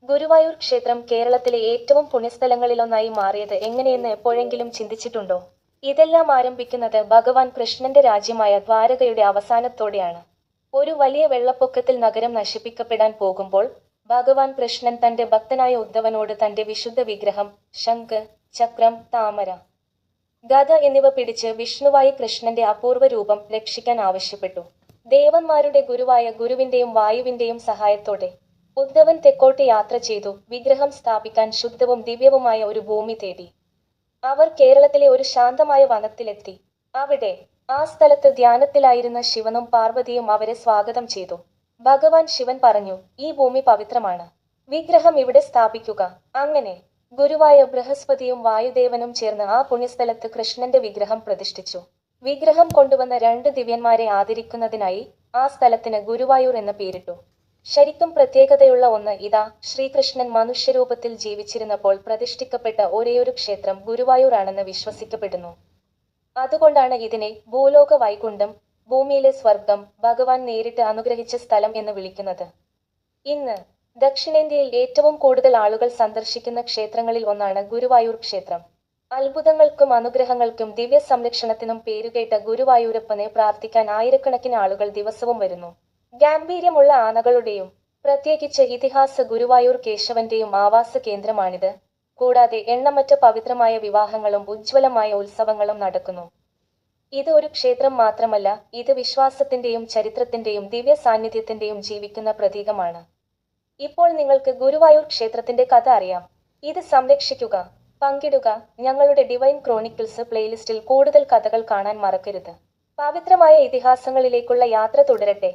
ഗുരുവായൂർ ക്ഷേത്രം കേരളത്തിലെ ഏറ്റവും പുണ്യസ്ഥലങ്ങളിലൊന്നായി മാറിയത് എങ്ങനെയെന്ന് എപ്പോഴെങ്കിലും ചിന്തിച്ചിട്ടുണ്ടോ? ഇതെല്ലാം ആരംഭിക്കുന്നത് ഭഗവാൻ കൃഷ്ണന്റെ രാജ്യമായ ദ്വാരകയുടെ അവസാനത്തോടെയാണ്. ഒരു വലിയ വെള്ളപ്പൊക്കത്തിൽ നഗരം നശിപ്പിക്കപ്പെടാൻ പോകുമ്പോൾ ഭഗവാൻ കൃഷ്ണൻ തന്റെ ഭക്തനായ ഉദ്ധവനോട് തന്റെ വിശുദ്ധ വിഗ്രഹം, ശംഖ്, ചക്രം, താമര, ഗദ എന്നിവ പിടിച്ച് വിഷ്ണുവായി കൃഷ്ണന്റെ അപൂർവ രൂപം രക്ഷിക്കാൻ ആവശ്യപ്പെട്ടു. ദേവന്മാരുടെ ഗുരുവായ ഗുരുവിന്റെയും വായുവിന്റെയും സഹായത്തോടെ ഉദ്ധവൻ തെക്കോട്ട് യാത്ര ചെയ്തു വിഗ്രഹം സ്ഥാപിക്കാൻ ശുദ്ധവും ദിവ്യവുമായ ഒരു ഭൂമി തേടി. അവർ കേരളത്തിലെ ഒരു ശാന്തമായ വനത്തിലെത്തി. അവിടെ ആ സ്ഥലത്ത് ധ്യാനത്തിലായിരുന്ന ശിവനും പാർവതിയും അവരെ സ്വാഗതം ചെയ്തു. ഭഗവാൻ ശിവൻ പറഞ്ഞു, ഈ ഭൂമി പവിത്രമാണ്, വിഗ്രഹം ഇവിടെ സ്ഥാപിക്കുക. അങ്ങനെ ഗുരുവായ ബൃഹസ്പതിയും വായുദേവനും ചേർന്ന് ആ പുണ്യസ്ഥലത്ത് കൃഷ്ണന്റെ വിഗ്രഹം പ്രതിഷ്ഠിച്ചു. വിഗ്രഹം കൊണ്ടുവന്ന 2 ദിവ്യന്മാരെ ആദരിക്കുന്നതിനായി ആ സ്ഥലത്തിന് ഗുരുവായൂർ എന്ന പേരിട്ടു. ശരിക്കും പ്രത്യേകതയുള്ള ഒന്ന് ഇതാ, ശ്രീകൃഷ്ണൻ മനുഷ്യരൂപത്തിൽ ജീവിച്ചിരുന്നപ്പോൾ പ്രതിഷ്ഠിക്കപ്പെട്ട ഒരേയൊരു ക്ഷേത്രം ഗുരുവായൂർ ആണെന്ന് വിശ്വസിക്കപ്പെടുന്നു. അതുകൊണ്ടാണ് ഇതിനെ ഭൂലോക വൈകുണ്ഠം, ഭൂമിയിലെ സ്വർഗം, ഭഗവാൻ നേരിട്ട് അനുഗ്രഹിച്ച സ്ഥലം എന്ന് വിളിക്കുന്നത്. ഇന്ന് ദക്ഷിണേന്ത്യയിൽ ഏറ്റവും കൂടുതൽ ആളുകൾ സന്ദർശിക്കുന്ന ക്ഷേത്രങ്ങളിൽ ഒന്നാണ് ഗുരുവായൂർ ക്ഷേത്രം. അത്ഭുതങ്ങൾക്കും അനുഗ്രഹങ്ങൾക്കും ദിവ്യ സംരക്ഷണത്തിനും പേരുകേട്ട ഗുരുവായൂരപ്പനെ പ്രാർത്ഥിക്കാൻ ആയിരക്കണക്കിന് ആളുകൾ ദിവസവും വരുന്നു. ഗാംഭീര്യമുള്ള ആനകളുടെയും പ്രത്യേകിച്ച് ഇതിഹാസ ഗുരുവായൂർ കേശവന്റെയും ആവാസ കേന്ദ്രമാണിത്. കൂടാതെ എണ്ണമറ്റ പവിത്രമായ വിവാഹങ്ങളും ഉജ്ജ്വലമായ ഉത്സവങ്ങളും നടക്കുന്നു. ഇത് ഒരു ക്ഷേത്രം മാത്രമല്ല, ഇത് വിശ്വാസത്തിന്റെയും ചരിത്രത്തിന്റെയും ദിവ്യ സാന്നിധ്യത്തിന്റെയും ജീവിക്കുന്ന പ്രതീകമാണ്. ഇപ്പോൾ നിങ്ങൾക്ക് ഗുരുവായൂർ ക്ഷേത്രത്തിന്റെ കഥ അറിയാം. ഇത് സംരക്ഷിക്കുക, പങ്കിടുക. ഞങ്ങളുടെ ഡിവൈൻ ക്രോണിക്കിൾസ് പ്ലേലിസ്റ്റിൽ കൂടുതൽ കഥകൾ കാണാൻ മറക്കരുത്. പവിത്രമായ ഇതിഹാസങ്ങളിലേക്കുള്ള യാത്ര തുടരട്ടെ.